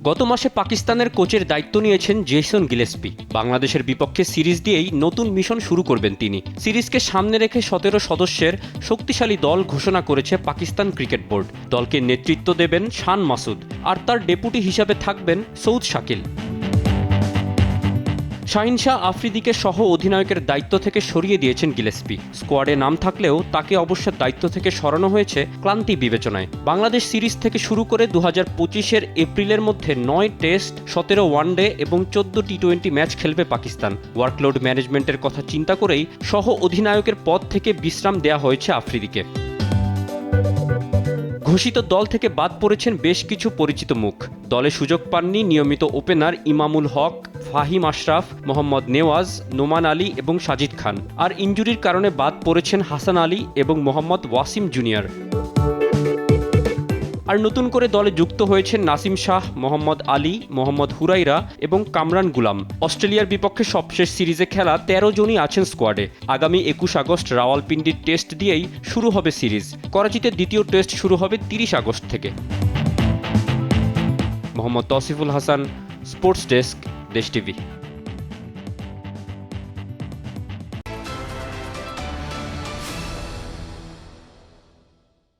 গত মাসে পাকিস্তানের কোচের দায়িত্ব নিয়েছেন জেসন গিলেস্পি। বাংলাদেশের বিপক্ষে সিরিজ দিয়েই নতুন মিশন শুরু করবেন তিনি। সিরিজকে সামনে রেখে 17 সদস্যের শক্তিশালী দল ঘোষণা করেছে পাকিস্তান ক্রিকেট বোর্ড। দলকে নেতৃত্ব দেবেন শান মাসুদ, আর তার ডেপুটি হিসাবে থাকবেন সৌদ শাকিল। শাহিন শাহ আফ্রিদিকে সহ অধিনায়কের দায়িত্ব থেকে সরিয়ে দিয়েছেন গিলেস্পি। স্কোয়াডে নাম থাকলেও তাকে অবশ্য দায়িত্ব থেকে সরানো হয়েছে ক্লান্তি বিবেচনায়। বাংলাদেশ সিরিজ থেকে শুরু করে 2025-এর এপ্রিলের মধ্যে 9 টেস্ট, 17 ওয়ানডে এবং 14 টি-20 ম্যাচ খেলবে পাকিস্তান। ওয়ার্কলোড ম্যানেজমেন্টের কথা চিন্তা করেই সহ অধিনায়কের পদ থেকে বিশ্রাম দেওয়া হয়েছে আফ্রিদিকে। ঘোষিত দল থেকে বাদ পড়েছেন বেশ কিছু পরিচিত মুখ। দলে সুযোগ পাননি নিয়মিত ওপেনার ইমামুল হক, ফাহিম আশরাফ, মোহাম্মদ নেওয়াজ, নোমান আলী এবং সাজিদ খান। আর ইনজুরির কারণে বাদ পড়েছেন হাসান আলী এবং মোহাম্মদ ওয়াসিম জুনিয়র। আর নতুন করে দলে যুক্ত হয়েছেন নাসিম শাহ, মোহাম্মদ আলী, মোহাম্মদ হুরাইরা এবং কামরান গুলাম। অস্ট্রেলিয়ার বিপক্ষে সবশেষ সিরিজে খেলা 13 জনই আছেন স্কোয়াডে। আগামী 21 আগস্ট রাওয়ালপিন্ডির টেস্ট দিয়েই শুরু হবে সিরিজ। করাচিতে দ্বিতীয় টেস্ট শুরু হবে 30 আগস্ট থেকে। মোহাম্মদ তৌসিফুল হাসান, স্পোর্টস ডেস্ক, দেশ টিভি।